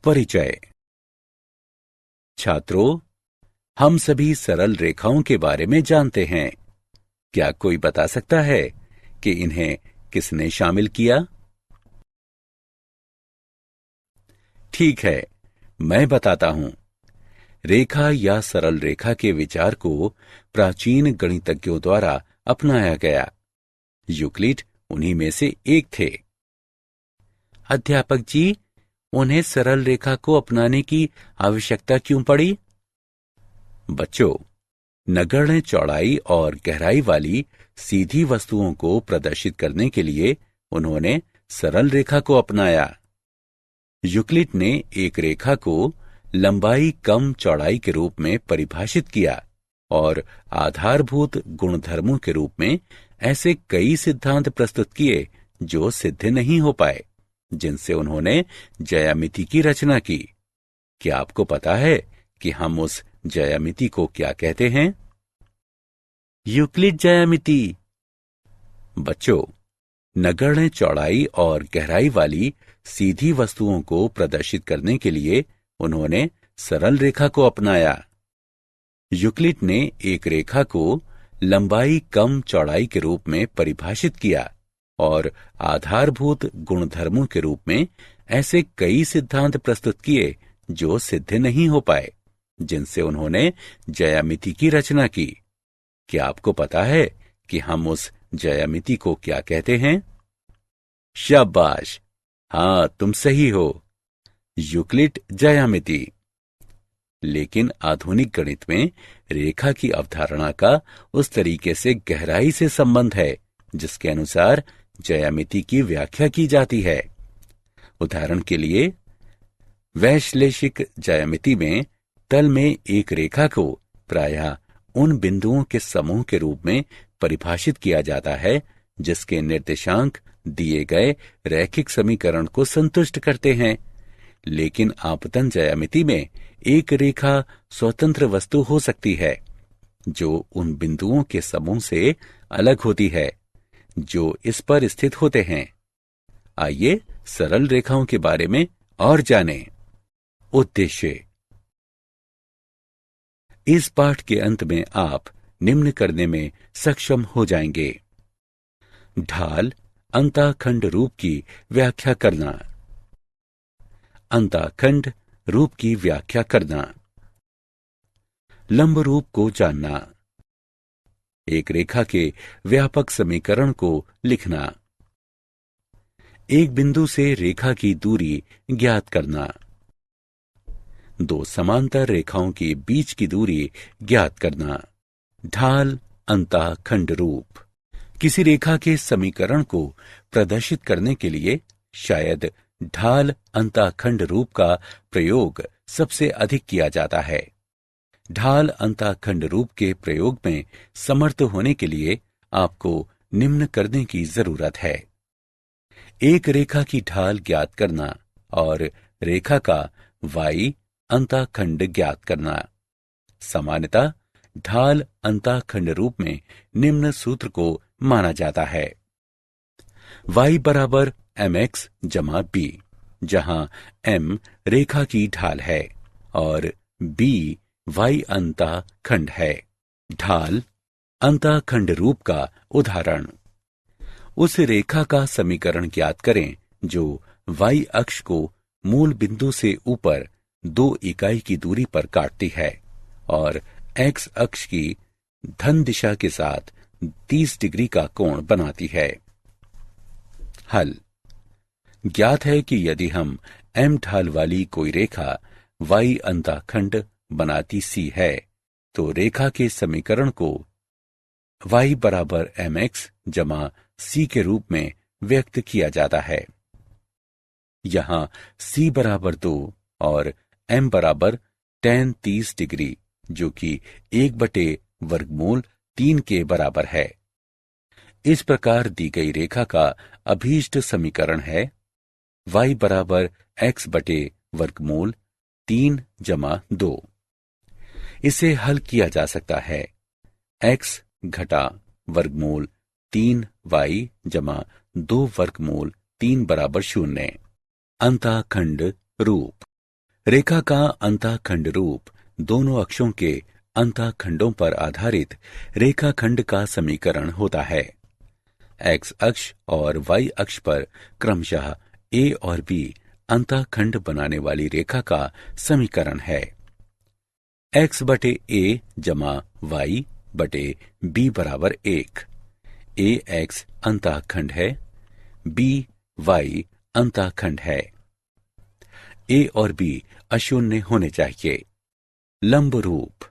परिचय। छात्रों, हम सभी सरल रेखाओं के बारे में जानते हैं। क्या कोई बता सकता है कि इन्हें किसने शामिल किया? ठीक है, मैं बताता हूं। रेखा या सरल रेखा के विचार को प्राचीन गणितज्ञों द्वारा अपनाया गया। यूक्लिड उन्हीं में से एक थे। अध्यापक जी, उन्हें सरल रेखा को अपनाने की आवश्यकता क्यों पड़ी? बच्चों, नगण्य चौड़ाई और गहराई वाली सीधी वस्तुओं को प्रदर्शित करने के लिए उन्होंने सरल रेखा को अपनाया। यूक्लिड ने एक रेखा को लंबाई कम चौड़ाई के रूप में परिभाषित किया और आधारभूत गुणधर्मों के रूप में ऐसे कई सिद्धांत प्रस्तुत किए जो सिद्ध नहीं हो पाए, जिनसे उन्होंने ज्यामिति की रचना की। क्या आपको पता है कि हम उस ज्यामिति को क्या कहते हैं? यूक्लिड ज्यामिति। बच्चों, नगण्य चौड़ाई और गहराई वाली सीधी वस्तुओं को प्रदर्शित करने के लिए उन्होंने सरल रेखा को अपनाया। यूक्लिड ने एक रेखा को लंबाई कम चौड़ाई के रूप में परिभाषित किया और आधारभूत गुणधर्मों के रूप में ऐसे कई सिद्धांत प्रस्तुत किए जो सिद्ध नहीं हो पाए, जिनसे उन्होंने ज्यामिति की रचना की। क्या आपको पता है कि हम उस ज्यामिति को क्या कहते हैं? शाबाश! हाँ, तुम सही हो। यूक्लिड ज्यामिति। लेकिन आधुनिक गणित में रेखा की अवधारणा का उस तरीके से गहराई से संबंध है जिसके अनुसार ज्यामिति की व्याख्या की जाती है। उदाहरण के लिए, वैश्लेषिक ज्यामिति में तल में एक रेखा को प्रायः उन बिंदुओं के समूह के रूप में परिभाषित किया जाता है जिसके निर्देशांक दिए गए रैखिक समीकरण को संतुष्ट करते हैं। लेकिन आपतन ज्यामिति में एक रेखा स्वतंत्र वस्तु हो सकती है जो उन बिंदुओं के समूह से अलग होती है जो इस पर स्थित होते हैं। आइए सरल रेखाओं के बारे में और जानें। उद्देश्य। इस पाठ के अंत में आप निम्न करने में सक्षम हो जाएंगे। ढाल अंताखंड रूप की व्याख्या करना। अंताखंड रूप की व्याख्या करना। लंब रूप को जानना। एक रेखा के व्यापक समीकरण को लिखना। एक बिंदु से रेखा की दूरी ज्ञात करना। दो समांतर रेखाओं के बीच की दूरी ज्ञात करना। ढाल अंताखंड रूप। किसी रेखा के समीकरण को प्रदर्शित करने के लिए शायद ढाल अंताखंड रूप का प्रयोग सबसे अधिक किया जाता है। ढाल अंताखंड रूप के प्रयोग में समर्थ होने के लिए आपको निम्न करने की जरूरत है। एक रेखा की ढाल ज्ञात करना और रेखा का y अंताखंड ज्ञात करना। सामान्यतः ढाल अंताखंड रूप में निम्न सूत्र को माना जाता है। y बराबर mx जमा b, जहां m रेखा की ढाल है और b y अंताखंड है। ढाल अंताखंड रूप का उदाहरण। उस रेखा का समीकरण ज्ञात करें जो y अक्ष को मूल बिंदु से ऊपर 2 इकाई की दूरी पर काटती है और x अक्ष की धन दिशा के साथ 30 डिग्री का कोण बनाती है। हल। ज्ञात है कि यदि हम m ढाल वाली कोई रेखा y अंताखंड बनाती सी है तो रेखा के समीकरण को y बराबर mx जमा c के रूप में व्यक्त किया जाता है। यहां c बराबर 2 और m बराबर tan 30 डिग्री जो कि 1/वर्गमूल 3 के बराबर है। इस प्रकार दी गई रेखा का अभीष्ट समीकरण है y बराबर x/वर्गमूल 3 जमा 2। इसे हल किया जा सकता है। x घटा वर्गमूल 3y जमा 2 वर्गमूल 3 बराबर 0। अंताखंड रूप। रेखा का अंतःखंड रूप दोनों अक्षों के अंतःखंडों पर आधारित रेखाखंड का समीकरण होता है। एक्स अक्ष और वाई अक्ष पर क्रमशः ए और बी अंतःखंड बनाने वाली रेखा का समीकरण है। एक्स बटे ए जमा वाई बटे बी बराबर 1। ए एक्स अंतःखंड है, बी वाई अंतःखंड है। ए और बी अशून्य होने चाहिए। लंब रूप।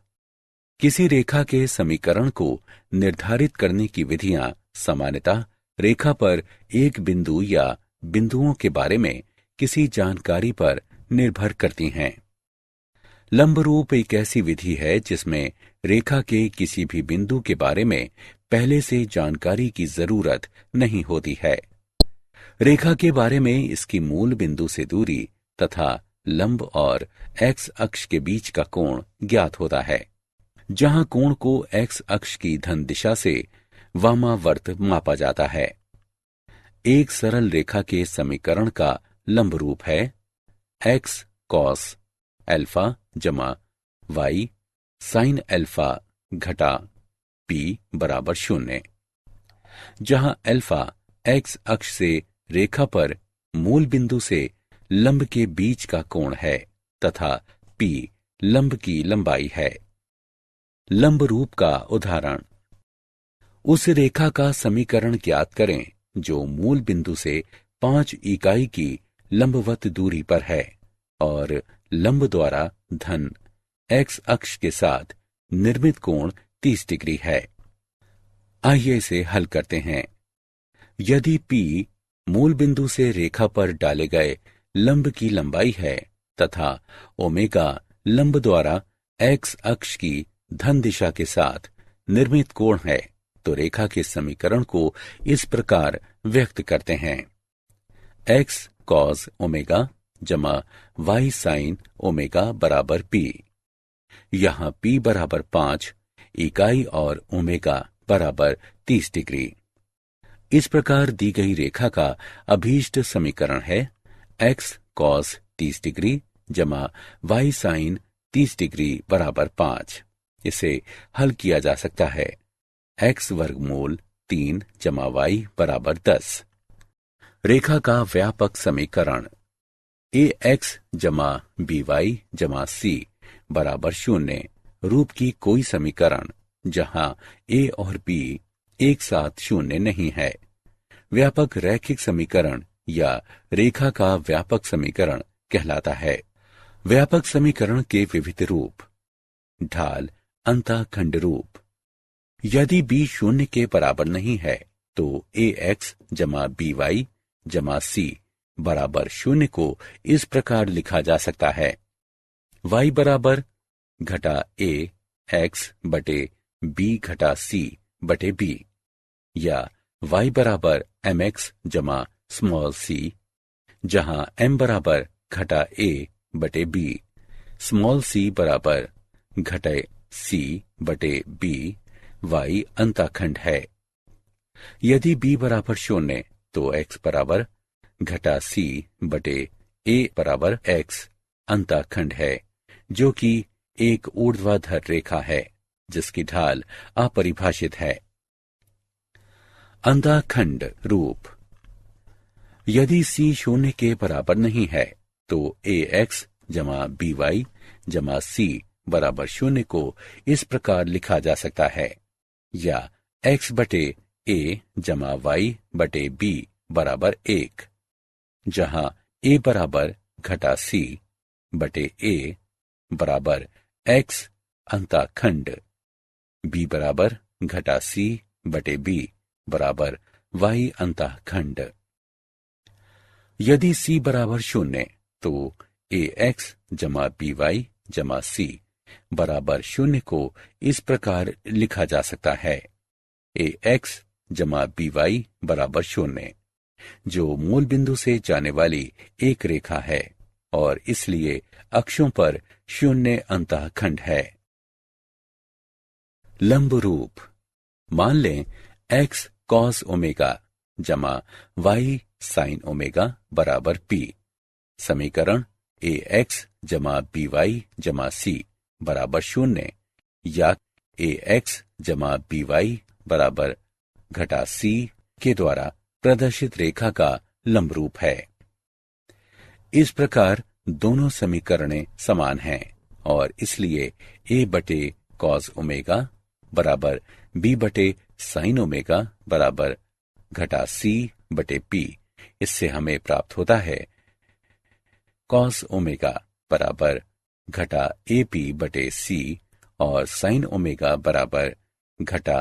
किसी रेखा के समीकरण को निर्धारित करने की विधियां सामान्यतः रेखा पर एक बिंदु या बिंदुओं के बारे में किसी जानकारी पर निर्भर करती हैं। लंब रूप एक ऐसी विधि है जिसमें रेखा के किसी भी बिंदु के बारे में पहले से जानकारी की जरूरत नहीं होती है। रेखा के बारे में इसकी मूल बिंदु से दूरी तथा लंब और एक्स अक्ष के बीच का कोण ज्ञात होता है, जहां कोण को एक्स अक्ष की धन दिशा से वामावर्त मापा जाता है। एक सरल रेखा के समीकरण का लंब रूप है एक्स कॉस अल्फा जमा वाई साइन अल्फा घटा पी बराबर 0, जहां अल्फा एक्स अक्ष से रेखा पर मूल बिंदु से लंब के बीच का कोण है तथा पी लंब की लंबाई है। लंब रूप का उदाहरण। उस रेखा का समीकरण ज्ञात करें जो मूल बिंदु से 5 इकाई की लंबवत दूरी पर है और लंब द्वारा धन एक्स अक्ष के साथ निर्मित कोण 30 डिग्री है। आइए इसे हल करते हैं। यदि P मूल बिंदु से रेखा पर डाले गए लंब की लंबाई है तथा ओमेगा लंब द्वारा एक्स अक्ष की धन दिशा के साथ निर्मित कोण है, तो रेखा के समीकरण को इस प्रकार व्यक्त करते हैं। एक्स कॉस ओमेगा जमा वाई साइन ओमेगा बराबर P। यहां P बराबर 5 इकाई और ओमेगा बराबर 30 डिग्री। इस प्रकार दी गई रेखा का अभीष्ट समीकरण है एक्स कॉस 30 डिग्री जमा वाई साइन 30 डिग्री बराबर 5। इसे हल किया जा सकता है। एक्स वर्गमूल 3 जमा वाई बराबर 10। रेखा का व्यापक समीकरण ए एक्स जमा बी वाई जमा सी बराबर 0 रूप की कोई समीकरण जहां ए और बी एक साथ 0 नहीं है व्यापक रैखिक समीकरण या रेखा का व्यापक समीकरण कहलाता है। व्यापक समीकरण के विविध रूप। ढाल अंतःखंड रूप। यदि b 0 के बराबर नहीं है तो ए एक्स जमा बी वाई जमा सी बराबर 0 को इस प्रकार लिखा जा सकता है। y बराबर घटा ए एक्स बटे बी घटा सी बटे बी, या y बराबर एम एक्स जमा स्मॉल सी, जहां m बराबर घटा a बटे b, स्मॉल c बराबर घटे c बटे b, y अंतःखंड है। यदि b बराबर 0 तो x बराबर घटा c बटे a बराबर x अंतःखंड है, जो कि एक ऊर्ध्वाधर रेखा है जिसकी ढाल अपरिभाषित है। अंतःखंड रूप। यदि c 0 के बराबर नहीं है तो ए एक्स जमा बी वाई जमा सी बराबर 0 को इस प्रकार लिखा जा सकता है, या x बटे a जमा वाई बटे b बराबर 1, जहां a बराबर घटा c बटे a बराबर x अंतःखंड, b बराबर घटा c बटे b बराबर y अंतःखंड। यदि c बराबर 0 तो ए एक्स जमा बी वाई जमा सी बराबर 0 को इस प्रकार लिखा जा सकता है। ए एक्स जमा बी वाई बराबर 0, जो मूल बिंदु से जाने वाली एक रेखा है और इसलिए अक्षों पर 0 अंतःखंड है। लंब रूप। मान लें एक्स कॉस ओमेगा जमा वाई साइन ओमेगा बराबर पी। समीकरण ए एक्स जमा बी वाई जमा सी बराबर 0 या ए एक्स जमा बी वाई बराबर घटा सी के द्वारा प्रदर्शित रेखा का लंबरूप है। इस प्रकार दोनों समीकरणें समान हैं और इसलिए ए बटे कॉस ओमेगा बराबर बी बटे साइन ओमेगा बराबर घटा सी बटे पी। इससे हमें प्राप्त होता है कॉस ओमेगा बराबर घटा ए पी बटे सी और साइन ओमेगा बराबर घटा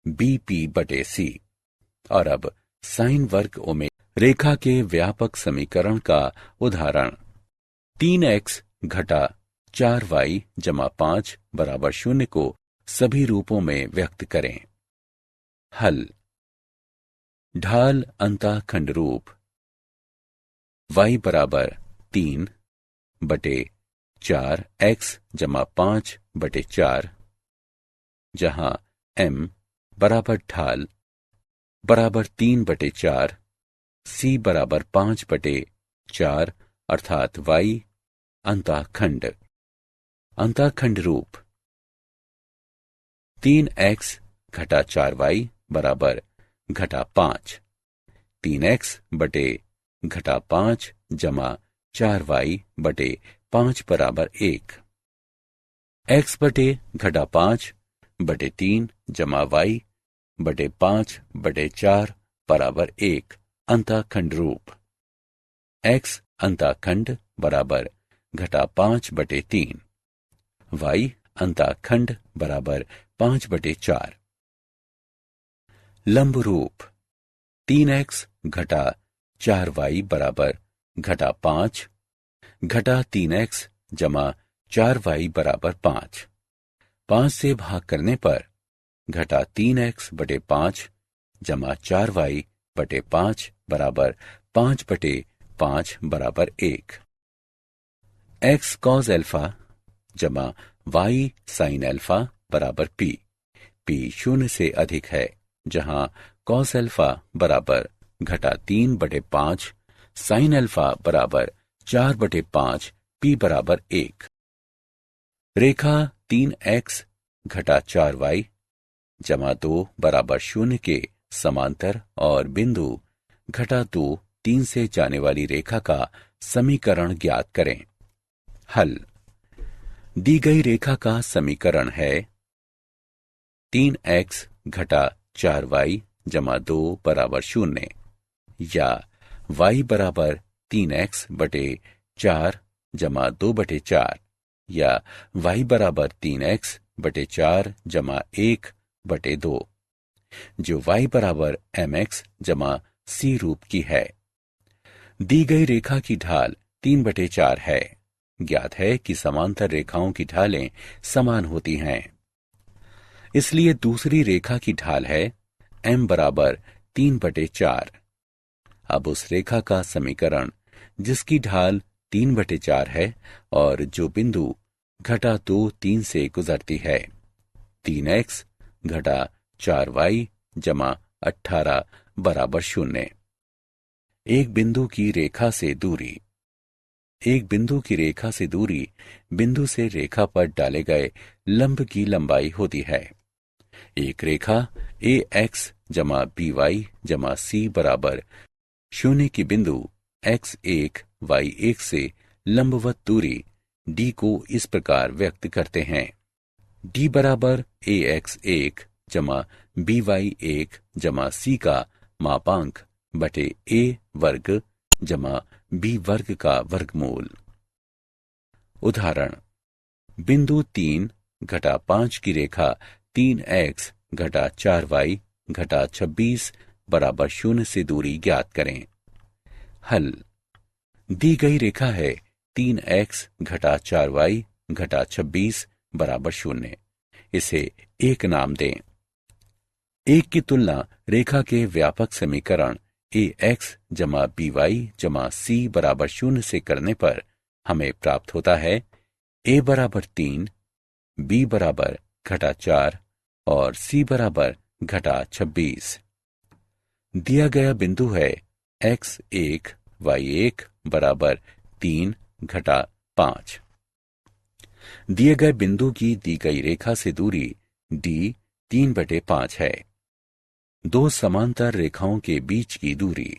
बी पी बटे सी। और अब साइन वर्ग ओमेगा रेखा के व्यापक समीकरण का उदाहरण 3x घटा 4y जमा 5 बराबर 0 को सभी रूपों में व्यक्त करें। हल ढाल अंतःखंड रूप y बराबर 3 बटे 4 x जमा 5 बटे 4 जहां m बराबर ढाल बराबर 3 बटे 4 c बराबर 5 बटे 4 अर्थात y अंतःखंड रूप 3x घटा 4y बराबर घटा 5 3x बटे घटा 5 जमा 4y बटे 5 बराबर 1 x बटे घटा 5 बटे 3 जमा y बटे 5 बटे 4 बराबर 1 अंतःखंड रूप x अंतःखंड बराबर घटा 5 बटे 3 y अंतःखंड बराबर 5 बटे 4। लंब रूप 3x घटा 4y बराबर घटा 5 घटा 3x जमा 4y बराबर 5 5 से भाग करने पर घटा 3x बटे 5 जमा 4y बटे 5 बराबर 5 बटे 5 बराबर 1 x कॉस एल्फा जमा y साइन एल्फा बराबर p 0 से अधिक है जहां कॉस एल्फा बराबर घटा 3 बटे 5 साइन एल्फा बराबर 4 बटे 5 p बराबर 1। रेखा 3x घटा 4y जमा 2 बराबर 0 के समांतर और बिंदु घटा 2 3 से जाने वाली रेखा का समीकरण ज्ञात करें। हल दी गई रेखा का समीकरण है 3x घटा 4y जमा 2 बराबर 0 या y बराबर 3x बटे 4 जमा 2 बटे 4 या y बराबर 3x बटे 4 जमा 1 बटे 2 जो y बराबर mx जमा c रूप की है। दी गई रेखा की ढाल 3 बटे 4 है। ज्ञात है कि समांतर रेखाओं की ढालें समान होती हैं, इसलिए दूसरी रेखा की ढाल है m बराबर 3 बटे 4। अब उस रेखा का समीकरण जिसकी ढाल 3 बटे 4 है और जो बिंदु घटा 2 3 से गुजरती है 3x घटा 4y जमा 18 बराबर 0। एक बिंदु की रेखा से दूरी बिंदु से रेखा पर डाले गए लंब की लंबाई होती है। एक रेखा ax जमा by जमा c बराबर 0 की बिंदु x1 y1 से लंबवत दूरी d को इस प्रकार व्यक्त करते हैं d बराबर ax1 जमा by1 जमा c का मापांक बटे a वर्ग जमा b वर्ग का वर्गमूल। उदाहरण बिंदु 3 घटा 5 की रेखा 3x घटा 4y घटा 26 बराबर 0 से दूरी ज्ञात करें। हल दी गई रेखा है 3x घटा 4y घटा 26 बराबर 0। इसे 1 नाम दें। 1 की तुलना रेखा के व्यापक समीकरण ax जमा by जमा c बराबर 0 से करने पर हमें प्राप्त होता है a बराबर 3 b बराबर घटा 4 और c बराबर घटा 26। दिया गया बिंदु है x1 y1 बराबर 3 घटा 5। दिए गए बिंदु की दी गई रेखा से दूरी d 3/5 है। दो समांतर रेखाओं के बीच की दूरी।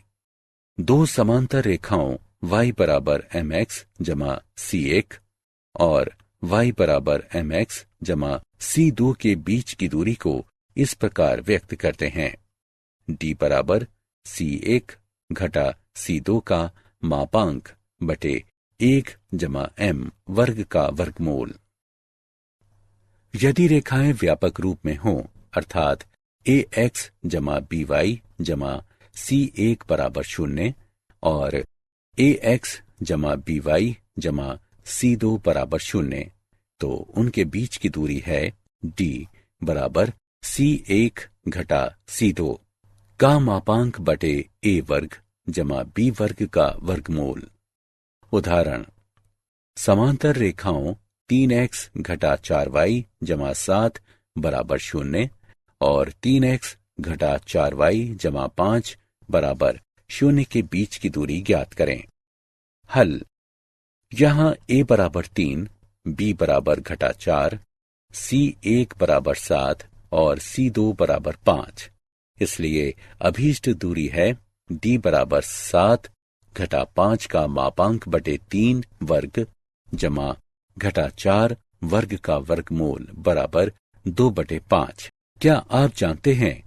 दो समांतर रेखाओं y बराबर mx जमा c1 और y बराबर mx जमा c2 के बीच की दूरी को इस प्रकार व्यक्त करते हैं। d बराबर c1 घटा c2 का मापांक बटे 1 जमा m वर्ग का वर्गमूल। यदि रेखाएं व्यापक रूप में हों, अर्थात ax जमा by जमा c1 बराबर 0 और ax जमा by जमा c2 बराबर 0, तो उनके बीच की दूरी है d बराबर c1 घटा c2 का मापांक बटे a वर्ग जमा b वर्ग का वर्गमूल। उदाहरण: समांतर रेखाओं 3x घटा 4y जमा 7 बराबर 0 और 3x घटा 4y जमा 5 बराबर 0 के बीच की दूरी ज्ञात करें। हल: यहां a बराबर 3, b बराबर घटा 4, c1 बराबर 7 और c2 बराबर 5, इसलिए अभीष्ट दूरी है d बराबर 7 घटा 5 का मापांक बटे 3 वर्ग जमा घटा 4 वर्ग का वर्गमूल बराबर 2/5। क्या आप जानते हैं,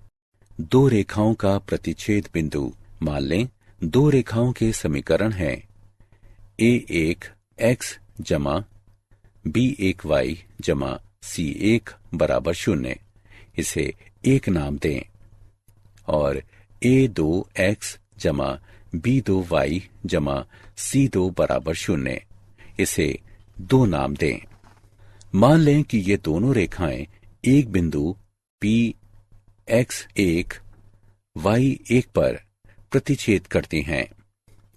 दो रेखाओं का प्रतिच्छेद बिंदु, मान लें दो रेखाओं के समीकरण हैं a1 x जमा b1 y जमा c1 बराबर 0, इसे 1 नाम दें, और a2 x जमा b2 y जमा c2 बराबर 0, इसे 2 नाम दें। मान लें कि ये दोनों रेखाएं एक बिंदु P x1 y1 पर प्रतिच्छेद करती हैं,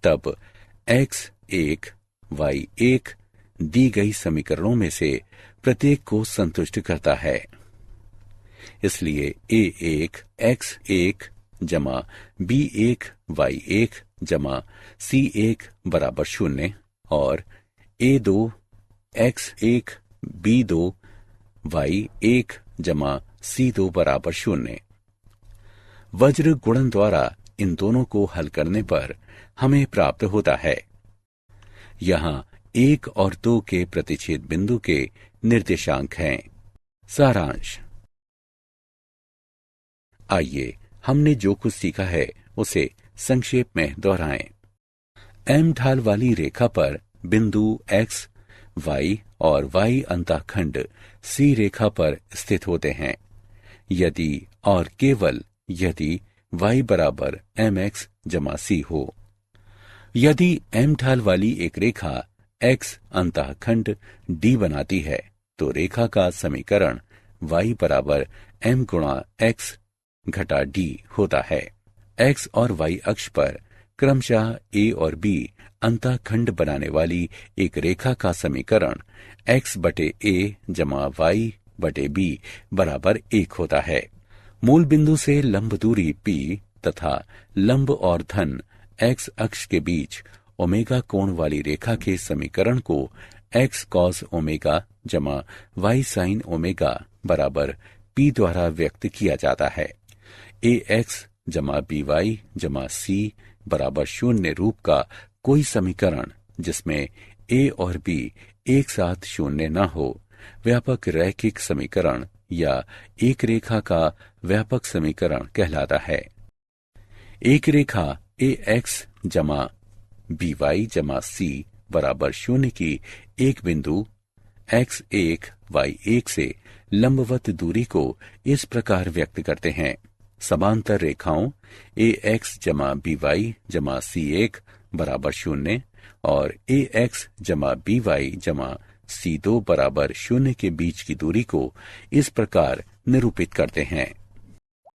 तब x1 y1 दी गई समीकरणों में से प्रत्येक को संतुष्ट करता है। इसलिए a1 x1 जमा b1 y1 जमा c1 बराबर 0 और a2 x1 b2 y1 जमा c2 बराबर 0। वज्र गुणन द्वारा इन दोनों को हल करने पर हमें प्राप्त होता है। यहां 1 और 2 के प्रतिच्छेद बिंदु के निर्देशांक हैं। सारांश: आइए हमने जो कुछ सीखा है उसे संक्षेप में दोहराएं। m ढाल वाली रेखा पर बिंदु x, y और y अंतःखंड C रेखा पर स्थित होते हैं, यदि और केवल यदि y बराबर mx जमा c हो। यदि m ढाल वाली एक रेखा x अंतःखंड D बनाती है, तो रेखा का समीकरण y बराबर m गुणा x घटा d होता है। x और y अक्ष पर क्रमशः a और b अंतःखंड बनाने वाली एक रेखा का समीकरण x बटे a जमा y बटे b बराबर 1 होता है। मूल बिंदु से लंब दूरी p तथा लंब और धन x अक्ष के बीच ओमेगा कोण वाली रेखा के समीकरण को x cos ओमेगा जमा y sin ओमेगा बराबर p द्वारा व्यक्त किया जाता है। ax जमा by जमा c बराबर 0 रूप का कोई समीकरण जिसमें a और b एक साथ 0 न हो, व्यापक रैखिक समीकरण या एक रेखा का व्यापक समीकरण कहलाता है। एक रेखा ax जमा by जमा c बराबर 0 की एक बिंदु x1 y1 से लंबवत दूरी को इस प्रकार व्यक्त करते हैं। समांतर रेखाओं ax जमा by जमा c1 बराबर 0 और ax जमा by जमा c2 बराबर 0 के बीच की दूरी को इस प्रकार निरूपित करते हैं।